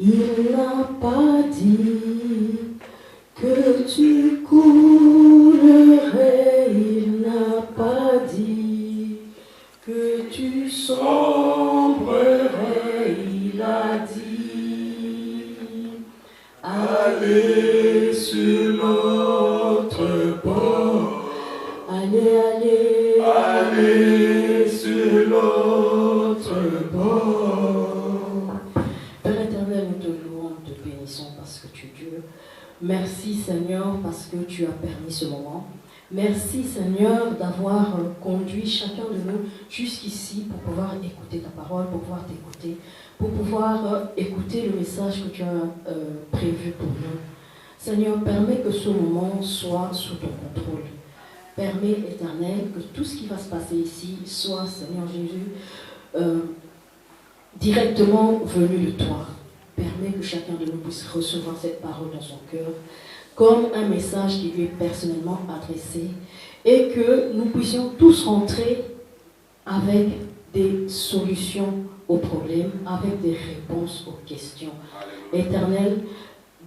Il n'a pas dit que tu coulerais, il n'a pas dit que tu sombrerais, il a dit allez sur l'autre bord, allez, allez sur l'autre bord. Père éternel, nous te louons, nous te bénissons parce que tu es Dieu. Merci Seigneur parce que tu as permis ce moment. Merci Seigneur d'avoir conduit chacun de nous jusqu'ici pour pouvoir écouter ta parole, pour pouvoir t'écouter, pour pouvoir écouter le message que tu as prévu pour nous. Seigneur, permets que ce moment soit sous ton contrôle. Permets, Éternel, que tout ce qui va se passer ici soit, Seigneur Jésus, directement venu de toi. Permets que chacun de nous puisse recevoir cette parole dans son cœur comme un message qui lui est personnellement adressé et que nous puissions tous rentrer avec des solutions aux problèmes, avec des réponses aux questions. Éternel,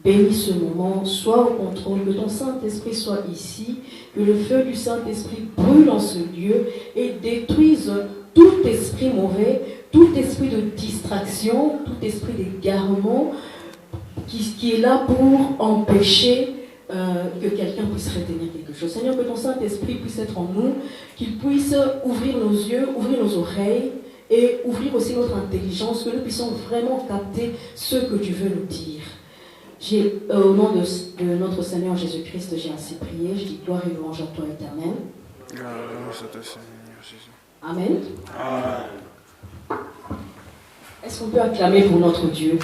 bénis ce moment, sois au contrôle, que ton Saint-Esprit soit ici, que le feu du Saint-Esprit brûle en ce lieu et détruise tout esprit mauvais, tout esprit de distraction, tout esprit d'égarement qui est là pour empêcher que quelqu'un puisse retenir quelque chose. Seigneur, que ton Saint-Esprit puisse être en nous, qu'il puisse ouvrir nos yeux, ouvrir nos oreilles et ouvrir aussi notre intelligence, que nous puissions vraiment capter ce que tu veux nous dire. Au nom de notre Seigneur Jésus-Christ, j'ai ainsi prié. Je dis gloire et louange à toi, Éternel. Amen. Amen. Est-ce qu'on peut acclamer pour notre Dieu?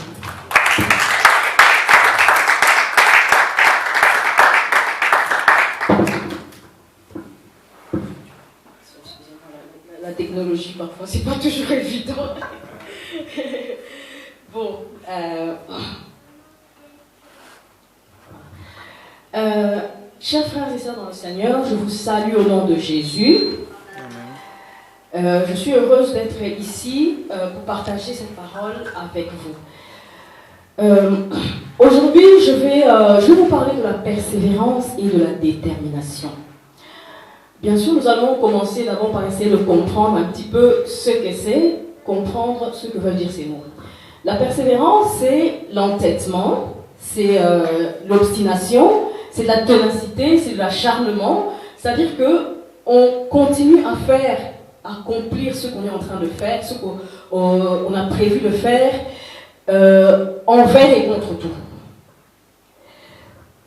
La technologie, parfois, c'est pas toujours évident. Bon. Chers frères et sœurs dans le Seigneur, je vous salue au nom de Jésus. Je suis heureuse d'être ici pour partager cette parole avec vous. Aujourd'hui, je vais vous parler de la persévérance et de la détermination. Bien sûr, nous allons commencer d'abord par essayer de comprendre un petit peu ce que c'est, comprendre ce que veulent dire ces mots. La persévérance, c'est l'entêtement, c'est l'obstination, c'est de la ténacité, c'est de l'acharnement. C'est-à-dire qu'on continue à accomplir ce qu'on est en train de faire, ce qu'on a prévu de faire, envers et contre tout.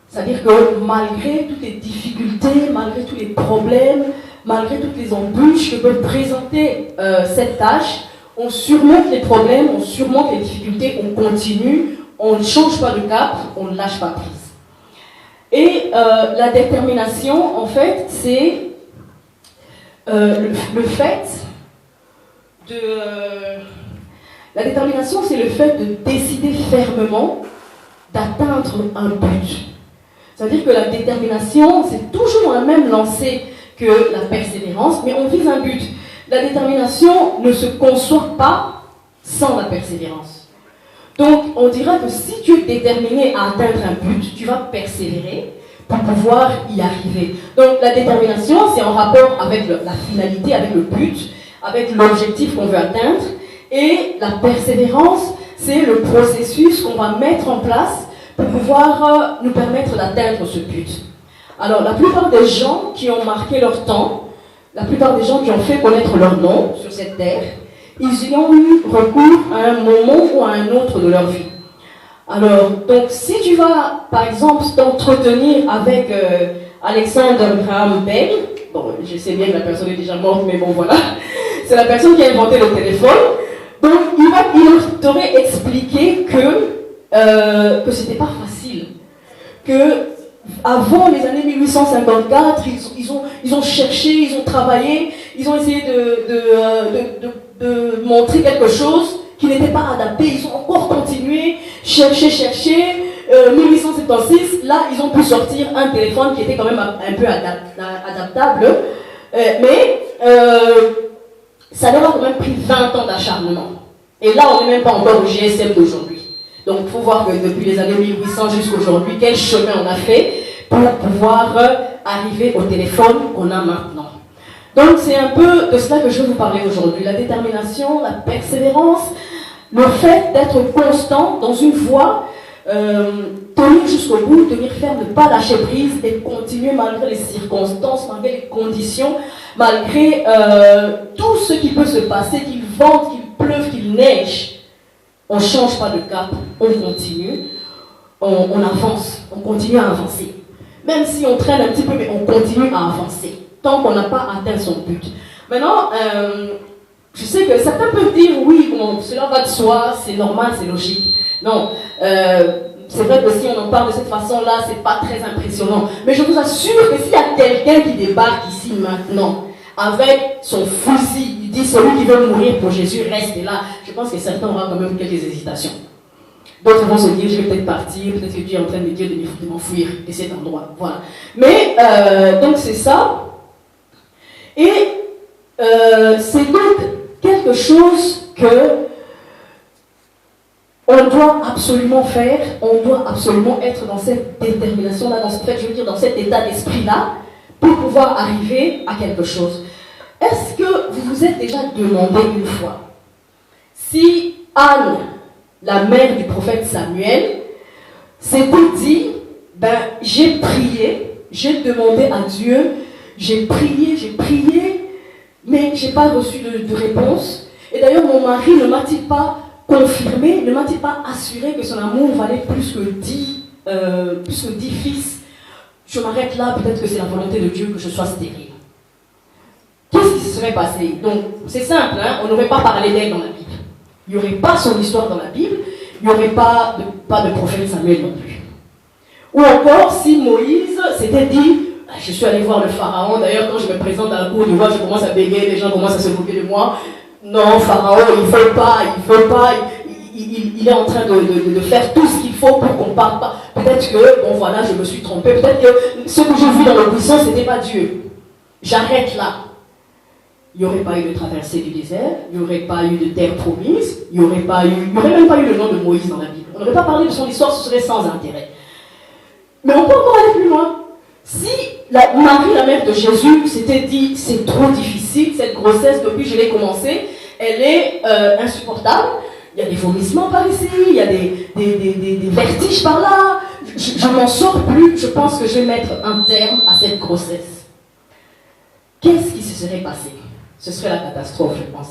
C'est-à-dire que malgré toutes les difficultés, malgré tous les problèmes, malgré toutes les embûches que peut présenter cette tâche, on surmonte les problèmes, on surmonte les difficultés, on continue, on ne change pas de cap, on ne lâche pas prise. Et la détermination, en fait, c'est le fait de... la détermination, c'est le fait de décider fermement d'atteindre un but. C'est-à-dire que la détermination, c'est toujours la même lancée que la persévérance, mais on vise un but. La détermination ne se conçoit pas sans la persévérance. Donc, on dira que si tu es déterminé à atteindre un but, tu vas persévérer pour pouvoir y arriver. Donc, la détermination, c'est en rapport avec la finalité, avec le but, avec l'objectif qu'on veut atteindre. Et la persévérance, c'est le processus qu'on va mettre en place pour pouvoir nous permettre d'atteindre ce but. Alors, la plupart des gens qui ont marqué leur temps, la plupart des gens qui ont fait connaître leur nom sur cette terre, ils y ont eu recours à un moment ou à un autre de leur vie. Alors, donc, si tu vas, par exemple, t'entretenir avec Alexander Graham Bell, bon, je sais bien que la personne est déjà morte, mais bon, voilà, c'est la personne qui a inventé le téléphone, donc il t'aurait expliqué que c'était pas facile, que avant les années 1854, ils ont cherché, ils ont travaillé, ils ont essayé de montrer quelque chose qui n'était pas adapté, ils ont encore continué, cherché, 1876, là ils ont pu sortir un téléphone qui était quand même un peu adaptable, mais ça leur a quand même pris 20 ans d'acharnement. Et là on n'est même pas encore au GSM d'aujourd'hui. Donc il faut voir que depuis les années 1800 jusqu'à aujourd'hui, quel chemin on a fait pour pouvoir arriver au téléphone qu'on a maintenant. Donc c'est un peu de cela que je vais vous parler aujourd'hui. La détermination, la persévérance, le fait d'être constant dans une voie, tenir jusqu'au bout, tenir ferme, ne pas lâcher prise et continuer malgré les circonstances, malgré les conditions, malgré tout ce qui peut se passer, qu'il vente, qu'il pleuve, qu'il neige. On ne change pas de cap, on continue, on avance, on continue à avancer. Même si on traîne un petit peu, mais on continue à avancer, tant qu'on n'a pas atteint son but. Maintenant, je sais que certains peuvent dire, oui, bon, cela va de soi, c'est normal, c'est logique. Non, c'est vrai que si on en parle de cette façon-là, c'est pas très impressionnant. Mais je vous assure que s'il y a quelqu'un qui débarque ici maintenant, avec son fusil, il dit, celui qui veut mourir pour Jésus, reste là. Je pense que certains auront quand même quelques hésitations. D'autres vont se dire, je vais peut-être partir, peut-être que Dieu est en train de dire de m'enfuir de cet endroit. Voilà. Mais, donc c'est ça. Et c'est donc quelque chose que on doit absolument faire, on doit absolument être dans cette détermination-là, dans cet état d'esprit-là, pour pouvoir arriver à quelque chose. Est-ce que vous vous êtes déjà demandé une fois si Anne, la mère du prophète Samuel, s'était dit, j'ai prié, j'ai demandé à Dieu, j'ai prié, mais je n'ai pas reçu de réponse. Et d'ailleurs, mon mari ne m'a-t-il pas confirmé, ne m'a-t-il pas assuré que son amour valait plus que 10 fils. Je m'arrête là, peut-être que c'est la volonté de Dieu que je sois stérile. Qu'est-ce qui se serait passé? Donc, c'est simple, hein, on n'aurait pas parlé d'elle dans la Bible. Il n'y aurait pas son histoire dans la Bible, il n'y aurait pas de prophète Samuel non plus. Ou encore, si Moïse s'était dit, je suis allé voir le pharaon, d'ailleurs quand je me présente à la cour du roi, je commence à bégayer, les gens commencent à se moquer de moi. Non, pharaon, il ne veut pas, il est en train de faire tout ce qu'il faut pour qu'on ne parle pas. Peut-être que, bon voilà, je me suis trompée, peut-être que ce que j'ai vu dans le buisson, ce n'était pas Dieu. J'arrête là. Il n'y aurait pas eu de traversée du désert, il n'y aurait pas eu de terre promise, il n'y aurait même pas eu le nom de Moïse dans la Bible. On n'aurait pas parlé de son histoire, ce serait sans intérêt. Mais on peut encore aller plus loin. Si Marie, la mère de Jésus, s'était dit, c'est trop difficile, cette grossesse, depuis que je l'ai commencée, elle est insupportable, il y a des vomissements par ici, il y a des vertiges par là, je n'en sors plus, je pense que je vais mettre un terme à cette grossesse. Qu'est-ce qui se serait passé? Ce serait la catastrophe, je pense.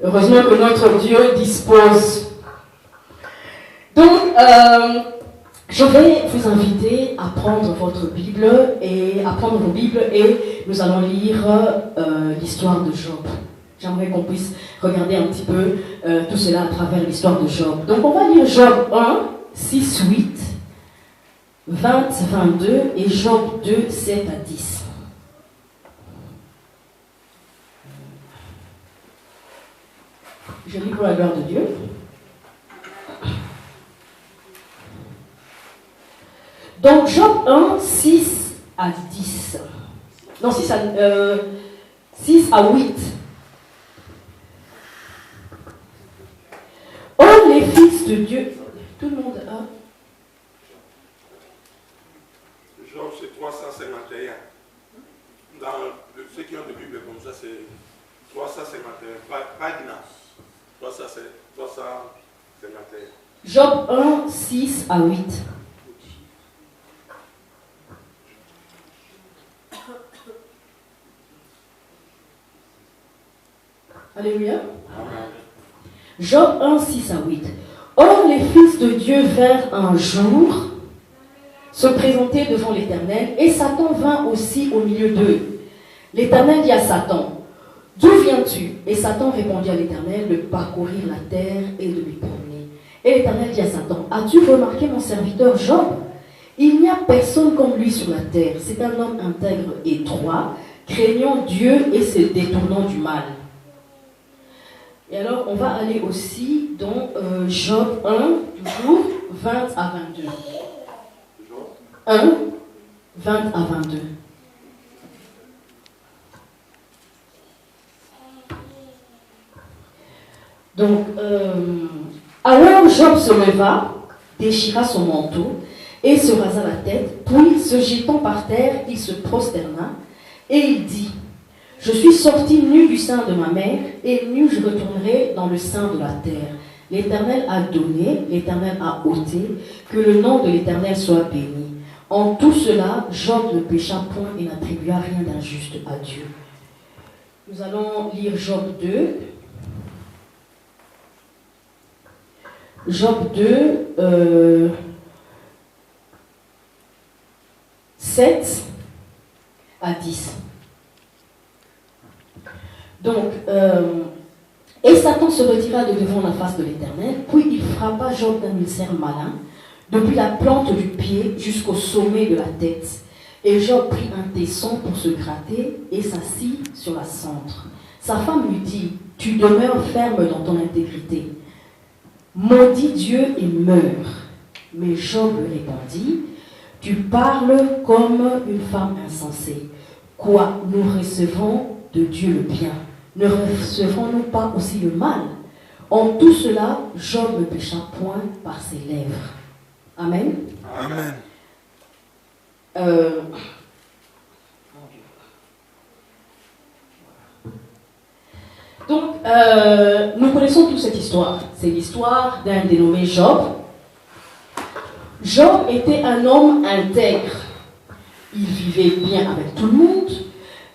Heureusement que notre Dieu dispose. Donc, je vais vous inviter à prendre votre Bible et à prendre vos Bibles et nous allons lire l'histoire de Job. J'aimerais qu'on puisse regarder un petit peu tout cela à travers l'histoire de Job. Donc on va lire Job 1, 6, 8, 20, 22 et Job 2, 7 à 10. Je lis pour la gloire de Dieu. Donc Job 1, 6 à 10. Non, 6 à 8. Oh, les fils de Dieu. Tout le monde a. Job, c'est 351. Dans ceux qui ont des Bibles comme ça, c'est 351. Pagina. 351. Job 1, 6 à 8. Alléluia. Job 1, 6 à 8. Or, les fils de Dieu vinrent un jour se présenter devant l'Éternel, et Satan vint aussi au milieu d'eux. L'Éternel dit à Satan, d'où viens-tu? Et Satan répondit à l'Éternel, de parcourir la terre et de lui promener. Et l'Éternel dit à Satan, as-tu remarqué mon serviteur Job? Il n'y a personne comme lui sur la terre. C'est un homme intègre et droit, craignant Dieu et se détournant du mal. Et alors, on va aller aussi dans Job 1, toujours 20 à 22. 1, 20 à 22. Donc, Alors Job se leva, déchira son manteau et se rasa la tête, puis se jetant par terre, il se prosterna et il dit: je suis sorti nu du sein de ma mère, et nu je retournerai dans le sein de la terre. L'Éternel a donné, l'Éternel a ôté, que le nom de l'Éternel soit béni. En tout cela, Job ne pécha point et n'attribua rien d'injuste à Dieu. Nous allons lire Job 2. Job 2, 7 à 10. Donc, et Satan se retira de devant la face de l'Éternel, puis il frappa Job d'un ulcère malin, depuis la plante du pied jusqu'au sommet de la tête. Et Job prit un tesson pour se gratter et s'assit sur la cendre. Sa femme lui dit: tu demeures ferme dans ton intégrité. Maudis Dieu et meurs. Mais Job répondit: tu parles comme une femme insensée. Quoi, nous recevons de Dieu le bien? Ne recevons-nous pas aussi le mal? En tout cela, Job ne pécha point par ses lèvres. Amen. Amen. Donc, nous connaissons toute cette histoire. C'est l'histoire d'un dénommé Job. Job était un homme intègre. Il vivait bien avec tout le monde.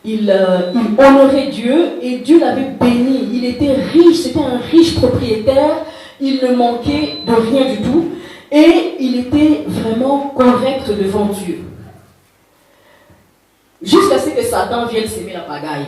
Il honorait Dieu et Dieu l'avait béni. Il était riche, c'était un riche propriétaire. Il ne manquait de rien du tout. Et il était vraiment correct devant Dieu. Jusqu'à ce que Satan vienne s'aimer la pagaille.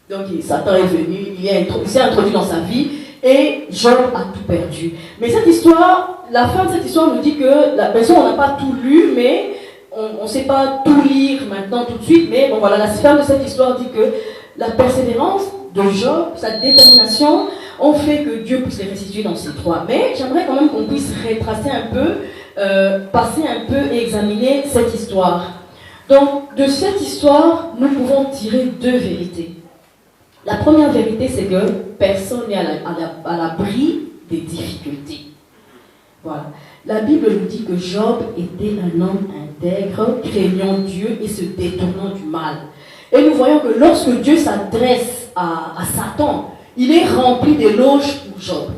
Donc Satan est venu, il s'est introduit dans sa vie et Job a tout perdu. Mais cette histoire, la fin de cette histoire nous dit que la personne, on n'a pas tout lu, mais on ne sait pas tout lire maintenant tout de suite. Mais bon voilà, la fin de cette histoire dit que la persévérance de Job, sa détermination, ont fait que Dieu puisse les restituer dans ses droits. Mais j'aimerais quand même qu'on puisse retracer un peu, passer un peu et examiner cette histoire. Donc, de cette histoire, nous pouvons tirer deux vérités. La première vérité, c'est que personne n'est à l'abri des difficultés. Voilà. La Bible nous dit que Job était un homme intègre, craignant Dieu et se détournant du mal. Et nous voyons que lorsque Dieu s'adresse à Satan, il est rempli d'éloges pour Job.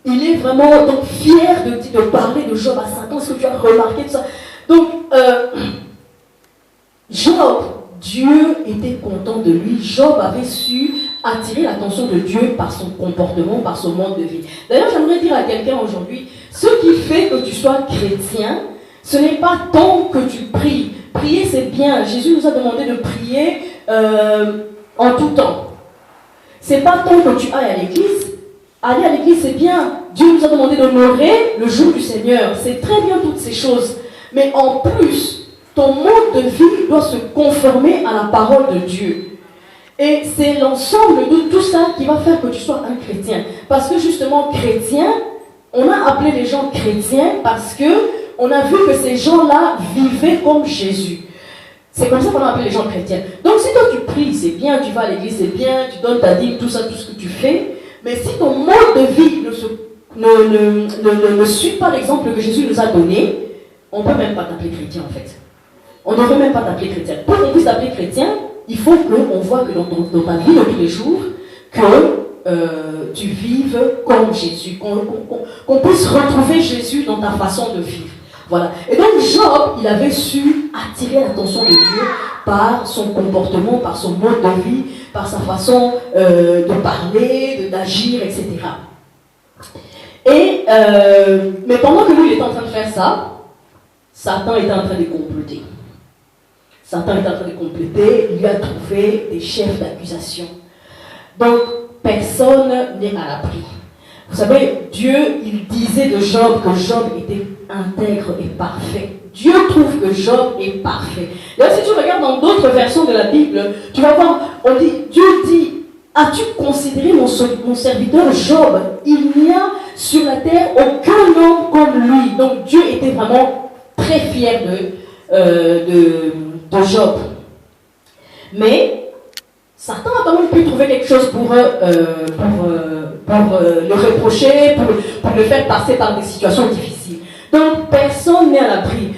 Il est vraiment donc fier de parler de Job à Satan. Est-ce que tu as remarqué tout ça? Donc, Job, Dieu était content de lui. Job avait su attirer l'attention de Dieu par son comportement, par son mode de vie. D'ailleurs, j'aimerais dire à quelqu'un aujourd'hui, ce qui fait que tu sois chrétien, ce n'est pas tant que tu pries. Prier, c'est bien. Jésus nous a demandé de prier en tout temps. C'est pas tant que tu ailles à l'église. Aller à l'église, c'est bien. Dieu nous a demandé d'honorer le jour du Seigneur. C'est très bien toutes ces choses. Mais en plus, ton mode de vie doit se conformer à la parole de Dieu. Et c'est l'ensemble de tout ça qui va faire que tu sois un chrétien. Parce que justement, chrétien, on a appelé les gens chrétiens parce que on a vu que ces gens-là vivaient comme Jésus. C'est comme ça qu'on a appelé les gens chrétiens. Donc si toi tu pries, c'est bien, tu vas à l'église, c'est bien, tu donnes ta dîme, tout ça, tout ce que tu fais. Mais si ton mode de vie ne suit pas l'exemple que Jésus nous a donné, on ne peut même pas t'appeler chrétien en fait. On ne peut même pas t'appeler chrétien. Pour qu'on puisse t'appeler chrétien, il faut qu'on voit que dans ta vie de tous les jours, que tu vives comme Jésus, qu'on puisse retrouver Jésus dans ta façon de vivre. Voilà. Et donc Job, il avait su attirer l'attention de Dieu par son comportement, par son mode de vie, par sa façon de parler, d'agir, etc. Mais pendant que lui, il était en train de faire ça, Satan était en train de comploter. Satan était en train de compléter, il lui a trouvé des chefs d'accusation. Donc, personne n'est à l'abri. Vous savez, Dieu, il disait de Job que Job était intègre et parfait. Dieu trouve que Job est parfait. D'ailleurs, si tu regardes dans d'autres versions de la Bible, tu vas voir, Dieu dit, as-tu considéré mon serviteur Job? Il n'y a sur la terre aucun homme comme lui. Donc, Dieu était vraiment très fier de Job. Mais Satan a quand même pu trouver quelque chose pour le reprocher, pour le faire passer par des situations difficiles. Donc, personne n'est à l'abri.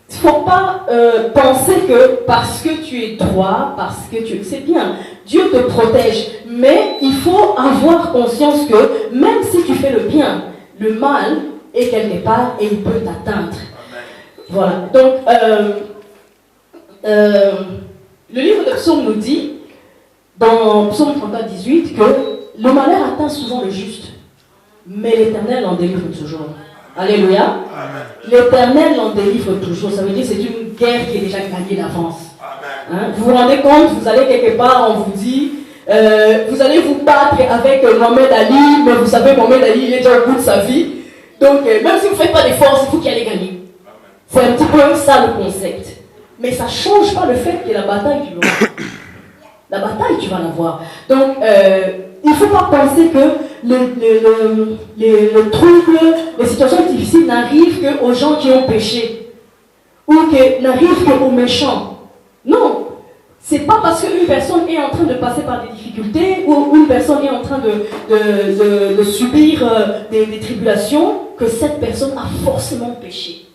Il ne faut pas penser que parce que tu es droit, parce que tu... C'est bien, Dieu te protège. Mais il faut avoir conscience que même si tu fais le bien, le mal est quelque part et il peut t'atteindre. Voilà. Donc, le livre de Psaume nous dit, dans Psaume 34, 18, que le malheur atteint souvent le juste, mais l'Éternel en délivre toujours. Alléluia. L'Éternel en délivre toujours. Ça veut dire que c'est une guerre qui est déjà gagnée d'avance. Hein? Vous vous rendez compte, vous allez quelque part, on vous dit, vous allez vous battre avec Mohamed Ali, mais vous savez, Mohamed Ali, il est déjà au bout de sa vie. Donc, même si vous ne faites pas d'efforts, c'est vous qui allez gagner. C'est un petit peu ça le concept. Mais ça ne change pas le fait que la bataille, tu l'auras. La bataille, tu vas l'avoir. Donc, il ne faut pas penser que le trouble, les situations difficiles n'arrivent qu'aux gens qui ont péché. Ou que n'arrivent qu'aux méchants. Non. C'est pas parce qu'une personne est en train de passer par des difficultés ou une personne est en train de subir des tribulations que cette personne a forcément péché.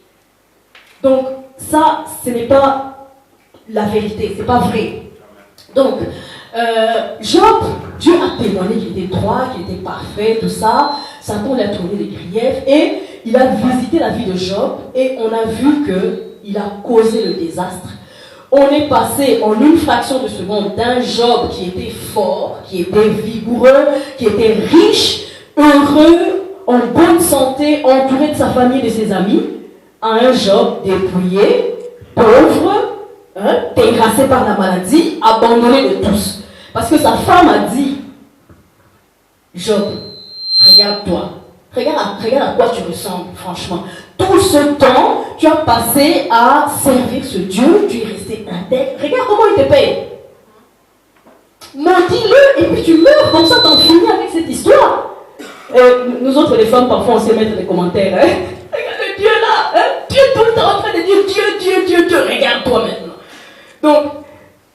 Donc, ça, ce n'est pas la vérité, c'est pas vrai. Donc, Job, Dieu a témoigné qu'il était droit, qu'il était parfait, tout ça. Satan lui a trouvé des griefs et il a visité la vie de Job et on a vu qu'il a causé le désastre. On est passé en une fraction de seconde d'un Job qui était fort, qui était vigoureux, qui était riche, heureux, en bonne santé, entouré de sa famille et de ses amis, à un Job dépouillé, pauvre, terrassé par la maladie, abandonné de tous. Parce que sa femme a dit, Job, regarde-toi, regarde à quoi tu ressembles, franchement. Tout ce temps, tu as passé à servir ce Dieu, tu es resté intègre. Regarde comment il te paye. Maudis-le et puis tu meurs, comme ça t'en finis avec cette histoire. Nous autres les femmes, parfois on sait mettre des commentaires. Regarde Dieu là, Dieu tout le temps en train de dire Dieu, regarde-toi maintenant. Donc,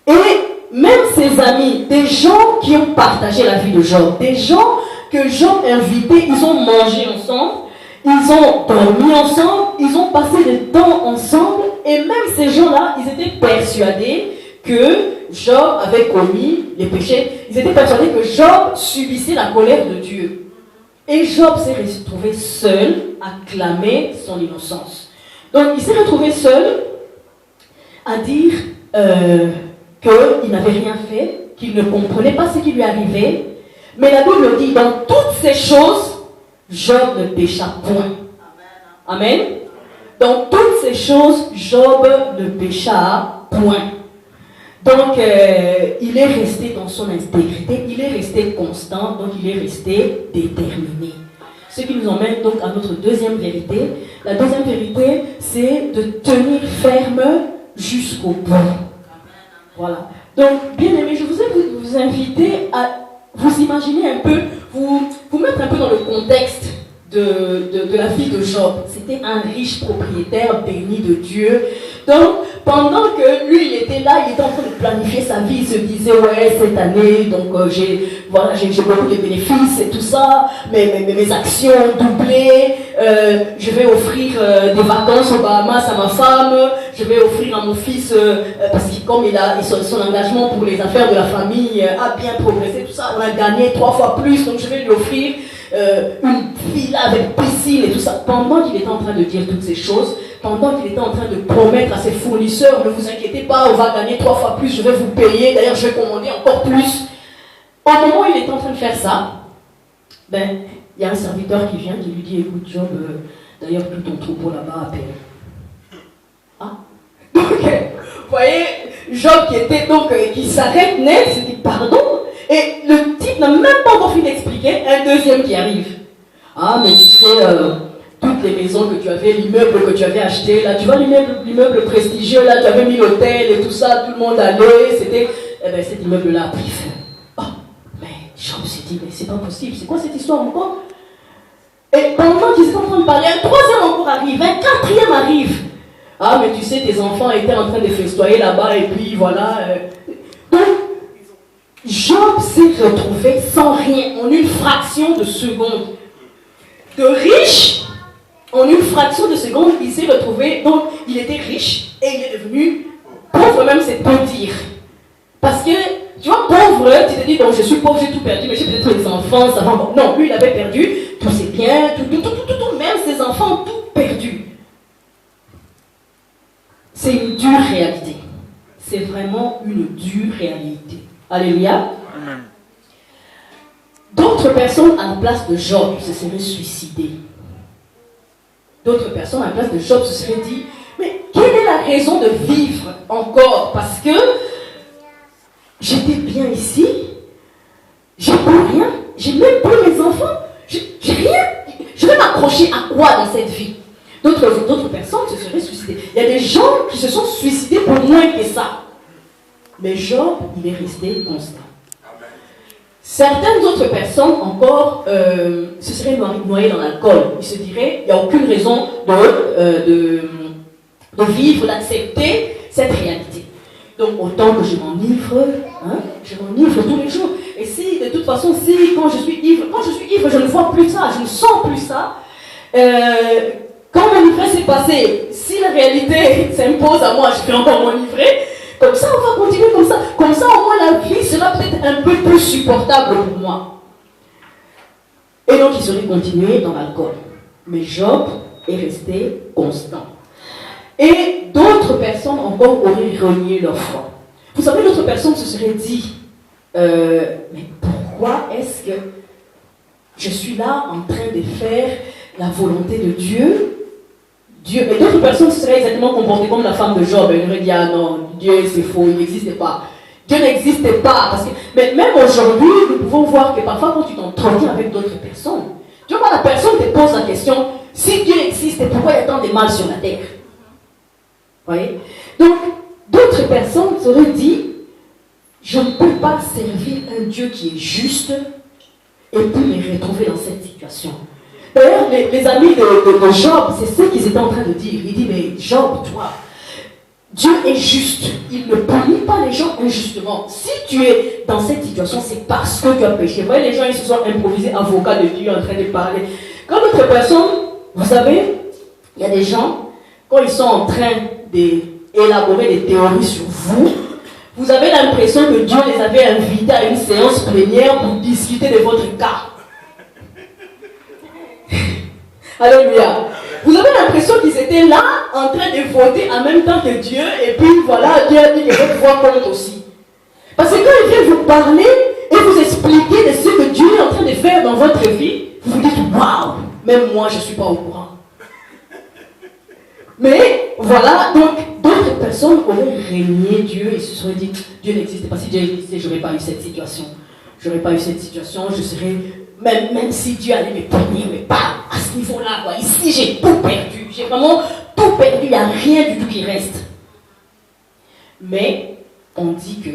et même ses amis, des gens qui ont partagé la vie de Job, des gens que Job invitait, ils ont mangé ensemble, ils ont dormi ensemble, ils ont passé du temps ensemble, et même ces gens-là, ils étaient persuadés que Job avait commis les péchés, ils étaient persuadés que Job subissait la colère de Dieu. Et Job s'est retrouvé seul à clamer son innocence. Donc il s'est retrouvé seul à dire qu'il n'avait rien fait, qu'il ne comprenait pas ce qui lui arrivait. Mais la Bible dit, dans toutes ces choses, Job ne pécha point. Amen. Dans toutes ces choses, Job ne pécha point. Donc, il est resté dans son intégrité, il est resté constant, donc il est resté déterminé. Ce qui nous emmène donc à notre deuxième vérité. La deuxième vérité, c'est de tenir ferme jusqu'au bout. Voilà. Donc, bien aimés, je voudrais vous inviter à vous imaginer un peu, vous mettre un peu dans le contexte de la vie de Job. C'était un riche propriétaire béni de Dieu. Donc, pendant que lui, il était là, il était en train de planifier sa vie, il se disait, ouais, cette année, donc j'ai beaucoup de bénéfices et tout ça, mes actions ont doublé, je vais offrir des vacances aux Bahamas à ma femme, je vais offrir à mon fils, parce que comme son engagement pour les affaires de la famille a bien progressé, tout ça, on a gagné 3 fois plus, donc je vais lui offrir une villa avec piscine et tout ça. Pendant qu'il était en train de dire toutes ces choses, pendant qu'il était en train de promettre à ses fournisseurs, ne vous inquiétez pas, on va gagner 3 fois plus, je vais vous payer, d'ailleurs je vais commander encore plus. Au moment où il était en train de faire ça, il y a un serviteur qui vient, qui lui dit, écoute Job, d'ailleurs tout ton troupeau là-bas a péri. Ah. Donc, vous voyez, Job qui s'arrête net, il se dit pardon, et le type n'a même pas encore fini d'expliquer, un deuxième qui arrive. Ah, mais tu sais, toutes les maisons que tu avais, l'immeuble que tu avais acheté, là, tu vois l'immeuble prestigieux, là, tu avais mis l'hôtel et tout ça, tout le monde allait, c'était, cet immeuble-là a pris feu. Oh, mais Job s'est dit, mais c'est pas possible, c'est quoi cette histoire encore? Et pendant qu'ils étaient en train de parler, un troisième encore arrive, un quatrième arrive. Ah, mais tu sais, tes enfants étaient en train de festoyer là-bas, et puis voilà. Donc, Job s'est retrouvé sans rien, en une fraction de seconde. De riche, en une fraction de seconde, il s'est retrouvé, donc il était riche et il est devenu pauvre même, c'est peu dire. Parce que, tu vois, pauvre, tu te dis, donc je suis pauvre, j'ai tout perdu, mais j'ai peut-être les enfants, ça va. Non, lui, il avait perdu tous ses biens, tout, même ses enfants ont tout perdu. C'est une dure réalité. C'est vraiment une dure réalité. Alléluia. Amen. D'autres personnes à la place de Job se seraient suicidées. D'autres personnes à la place de Job se seraient dit, mais quelle est la raison de vivre encore? Parce que j'étais bien ici, j'ai plus rien, j'ai même plus mes enfants, j'ai rien. Je vais m'accrocher à quoi dans cette vie? D'autres personnes se seraient suicidées. Il y a des gens qui se sont suicidés pour moins que ça. Mais Job, il est resté constant. Certaines autres personnes encore se seraient noyées dans l'alcool. Ils se diraient, il n'y a aucune raison de vivre, d'accepter cette réalité. Donc autant que je m'enivre, je m'enivre tous les jours. Et si, de toute façon, quand je suis ivre, je ne vois plus ça, je ne sens plus ça. Quand mon ivresse est passée, si la réalité s'impose à moi, je vais encore m'enivrer. Comme ça, on va continuer comme ça. Comme ça, au moins, la vie sera peut-être un peu plus supportable pour moi. Et donc, il serait continué dans l'alcool. Mais Job est resté constant. Et d'autres personnes encore auraient renié leur foi. Vous savez, d'autres personnes se seraient dit, mais pourquoi est-ce que je suis là en train de faire la volonté de Dieu? Et d'autres personnes se seraient exactement comportées comme la femme de Job. Elle aurait dit, ah non, Dieu c'est faux, il n'existe pas. Dieu n'existait pas. Parce que, mais même aujourd'hui, nous pouvons voir que parfois quand tu t'entretiens avec d'autres personnes, tu vois, la personne te pose la question, si Dieu existe, pourquoi il y a tant de mal sur la terre? Vous voyez? Donc, d'autres personnes seraient dit, je ne peux pas servir un Dieu qui est juste et puis me retrouver dans cette situation. D'ailleurs, les amis de Job, c'est ce qu'ils étaient en train de dire. Il dit, mais Job, toi, Dieu est juste. Il ne punit pas les gens injustement. Si tu es dans cette situation, c'est parce que tu as péché. Vous voyez, les gens, ils se sont improvisés avocats de Dieu en train de parler. Quand d'autres personnes, vous savez, il y a des gens, quand ils sont en train d'élaborer des théories sur vous, vous avez l'impression que Dieu les avait invités à une séance plénière pour discuter de votre cas. Alléluia. Vous avez l'impression qu'ils étaient là en train de voter en même temps que Dieu, et puis voilà, Dieu a dit que votre voix compte aussi. Parce que quand il vient vous parler et vous expliquer de ce que Dieu est en train de faire dans votre vie, vous vous dites, waouh, même moi je ne suis pas au courant. Mais voilà, donc d'autres personnes auraient régné Dieu et se seraient dit, Dieu n'existe pas. Si Dieu existait, je n'aurais pas eu cette situation. Je n'aurais pas eu cette situation, je serais, même si Dieu allait me punir, mais pas à ce niveau-là, quoi. Ici, j'ai tout perdu. J'ai vraiment tout perdu, il n'y a rien du tout qui reste. Mais on dit que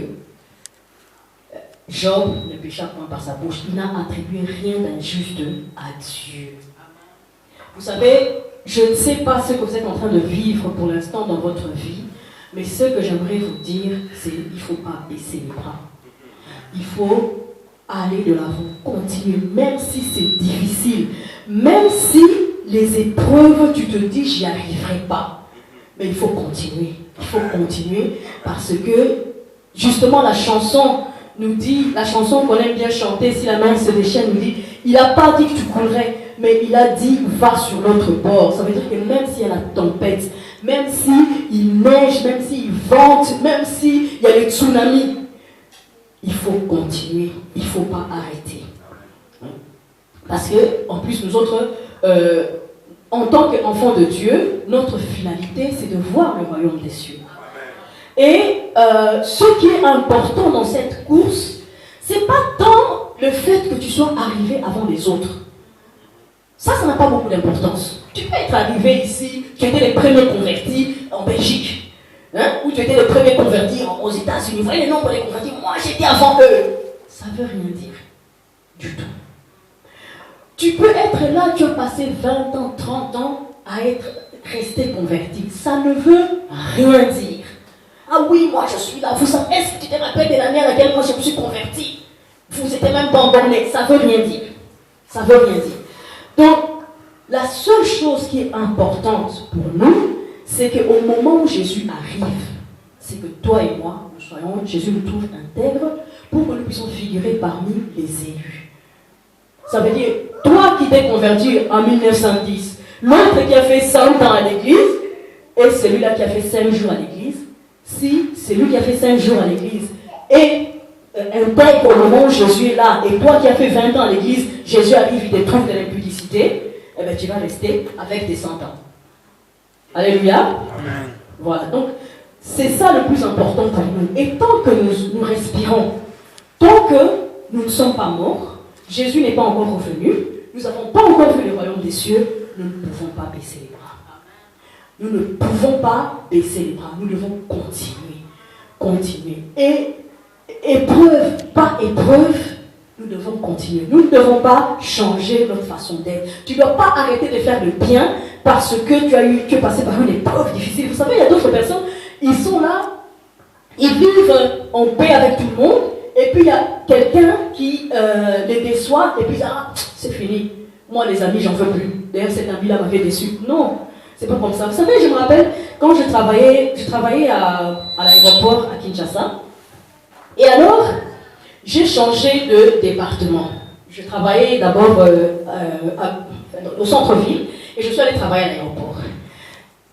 Job ne pécha point par sa bouche. Il n'a attribué rien d'injuste à Dieu. Vous savez, je ne sais pas ce que vous êtes en train de vivre pour l'instant dans votre vie, mais ce que j'aimerais vous dire, c'est qu'il ne faut pas baisser les bras. Il faut aller de l'avant, continuer, même si c'est difficile, même si les épreuves, tu te dis, j'y arriverai pas. Mais il faut continuer. Il faut continuer parce que, justement, la chanson nous dit, la chanson qu'on aime bien chanter, si la main se déchaîne, nous dit, il n'a pas dit que tu coulerais, mais il a dit, va sur l'autre bord. Ça veut dire que même s'il y a la tempête, même s'il neige, même s'il vente, même s'il y a le tsunami, il faut continuer, il ne faut pas arrêter. Parce que, en plus, nous autres, en tant qu'enfants de Dieu, notre finalité, c'est de voir le royaume des cieux. Et ce qui est important dans cette course, c'est pas tant le fait que tu sois arrivé avant les autres. Ça n'a pas beaucoup d'importance. Tu peux être arrivé ici, tu étais les premiers convertis en Belgique. Ou tu étais le premier converti aux États-Unis. Vous voyez le nombre de convertis, moi j'étais avant eux. Ça ne veut rien dire du tout. Tu peux être là, tu as passé 20 ans, 30 ans à être resté converti. Ça ne veut rien dire. Ah oui, moi je suis là. Vous savez, est-ce que tu te rappelles de l'année à laquelle moi je me suis converti? Vous n'étiez même pas borné. Ça ne veut rien dire. Ça ne veut rien dire. Donc, la seule chose qui est importante pour nous, c'est qu'au moment où Jésus arrive, c'est que toi et moi, nous soyons, Jésus nous trouve intègres pour que nous puissions figurer parmi les élus. Ça veut dire, toi qui t'es converti en 1910, l'autre qui a fait 100 ans à l'église, et celui-là qui a fait 5 jours à l'église, si celui qui a fait 5 jours à l'église et intègre au moment où Jésus est là, et toi qui as fait 20 ans à l'église, Jésus arrive, il te trouve de l'impudicité, eh bien tu vas rester avec tes 100 ans. Alléluia. Amen. Voilà, donc c'est ça le plus important pour nous. Et tant que nous respirons, tant que nous ne sommes pas morts, Jésus n'est pas encore revenu, nous n'avons pas encore vu le royaume des cieux, nous ne pouvons pas baisser les bras. Nous ne pouvons pas baisser les bras, nous devons continuer. Continuer. Et épreuve par épreuve, nous devons continuer. Nous ne devons pas changer notre façon d'être. Tu ne dois pas arrêter de faire le bien parce que tu es passé par une épreuve difficile. Vous savez, il y a d'autres personnes, ils sont là, ils vivent en paix avec tout le monde, et puis il y a quelqu'un qui les déçoit, et puis ah, c'est fini. Moi, les amis, j'en veux plus. D'ailleurs, cet ami-là m'avait déçu. Non, c'est pas comme ça. Vous savez, je me rappelle, quand je travaillais à l'aéroport à Kinshasa, et alors, j'ai changé de département. Je travaillais d'abord au centre-ville et je suis allée travailler à l'aéroport.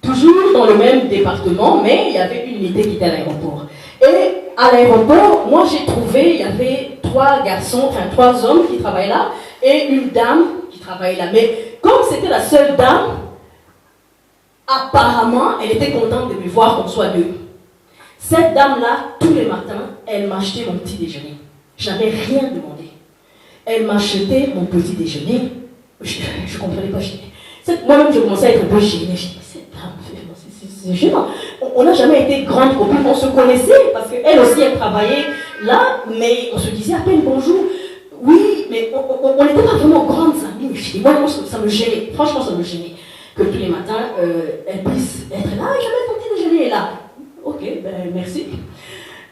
Toujours dans le même département, mais il y avait une unité qui était à l'aéroport. Et à l'aéroport, moi j'ai trouvé, il y avait 3 hommes qui travaillaient là et une dame qui travaillait là. Mais comme c'était la seule dame, apparemment, elle était contente de me voir qu'on soit 2. Cette dame-là, tous les matins, elle m'achetait mon petit déjeuner. Je n'avais rien demandé. Elle m'achetait mon petit déjeuner. Je ne comprenais pas. Moi-même, je commençais à être un peu gênée. Je dis, mais cette dame, c'est gênant. On n'a jamais été grandes copines. On se connaissait parce qu'elle aussi, elle travaillait là, mais on se disait à peine bonjour. Oui, mais on n'était pas vraiment grandes amies. Je dis, moi, ça me gênait. Franchement, ça me gênait. Que tous les matins, elle puisse être là. Je mets ton petit déjeuner là. Ok, ben merci.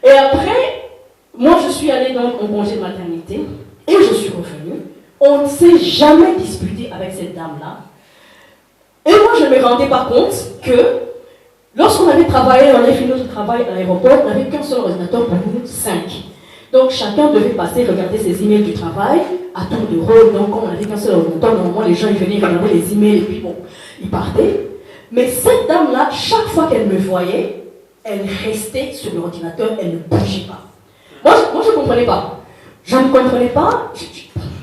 Et après, moi je suis allée donc en congé de maternité et je suis revenue. On ne s'est jamais disputé avec cette dame-là. Et moi je ne me rendais pas compte que lorsqu'on avait travaillé, on avait fini notre travail à l'aéroport, on n'avait qu'un seul ordinateur pour nous, 5. Donc chacun devait passer regarder ses emails du travail à tour de rôle. Donc comme on n'avait qu'un seul ordinateur, normalement les gens ils venaient regarder les emails et puis bon, ils partaient. Mais cette dame-là, chaque fois qu'elle me voyait, elle restait sur l'ordinateur, elle ne bougeait pas. Moi je ne comprenais pas. Je ne comprenais pas.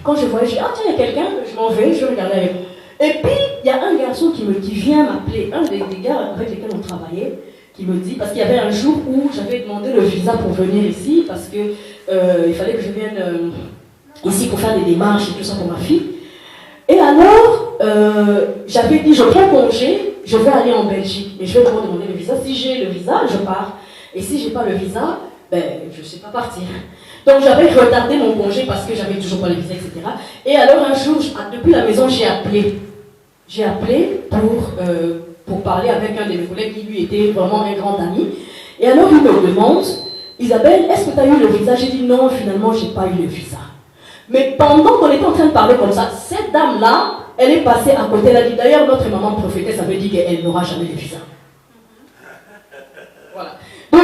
Quand je voyais, je dis, ah tiens, il y a quelqu'un, je m'en vais, je regardais avec. Et puis, il y a un garçon qui vient m'appeler, un des gars avec lesquels on travaillait, qui me dit, parce qu'il y avait un jour où j'avais demandé le visa pour venir ici, parce que il fallait que je vienne ici pour faire des démarches et tout ça pour ma fille. Et alors, j'avais dit, je prends congé, je vais aller en Belgique, mais je vais d'abord demander le visa. Si j'ai le visa, je pars. Et si je n'ai pas le visa, ben, je ne sais pas partir. Donc j'avais retardé mon congé parce que j'avais toujours pas le visa, etc. Et alors un jour, depuis la maison, j'ai appelé. J'ai appelé pour parler avec un de mes collègues qui lui était vraiment un grand ami. Et alors il me demande, Isabelle, est-ce que tu as eu le visa? J'ai dit non, finalement, je n'ai pas eu le visa. Mais pendant qu'on était en train de parler comme ça, cette dame-là, elle est passée à côté. Elle a dit, d'ailleurs, notre maman prophétesse, ça veut dire qu'elle n'aura jamais de visa. Voilà. Donc,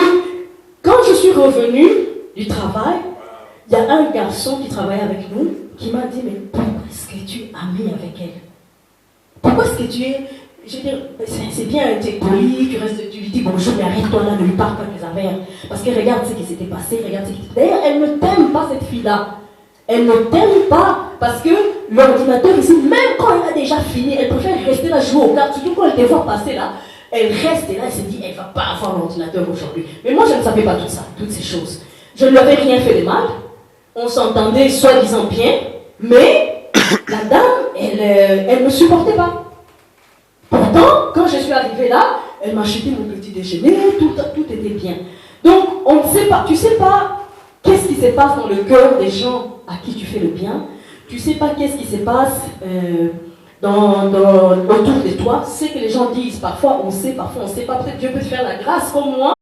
quand je suis revenue du travail, il y a un garçon qui travaillait avec nous qui m'a dit, mais pourquoi est-ce que tu es ami avec elle? Pourquoi est-ce que tu es... Je veux dire, c'est bien, tu es poli, tu lui dis bonjour, mais arrête-toi là, ne lui parle pas de tes affaires. Parce que regarde ce qui s'était passé, regarde ce qui s'était... D'ailleurs, elle ne t'aime pas, cette fille-là. Elle ne t'aime pas parce que l'ordinateur ici, même quand elle a déjà fini, elle préfère rester là, jouer aux cartes. Surtout quand elle te voit passer là, elle reste là, elle se dit, elle ne va pas avoir l'ordinateur aujourd'hui. Mais moi, je ne savais pas tout ça, toutes ces choses. Je ne lui avais rien fait de mal. On s'entendait soi-disant bien, mais la dame, elle ne me supportait pas. Pourtant, quand je suis arrivée là, elle m'a acheté mon petit déjeuner, tout était bien. Donc, on ne sait pas, tu ne sais pas qu'est-ce qui se passe dans le cœur des gens à qui tu fais le bien. Tu ne sais pas qu'est-ce qui se passe autour de toi. Ce que les gens disent, parfois on sait, parfois on ne sait pas. Peut-être Dieu peut te faire la grâce comme moi.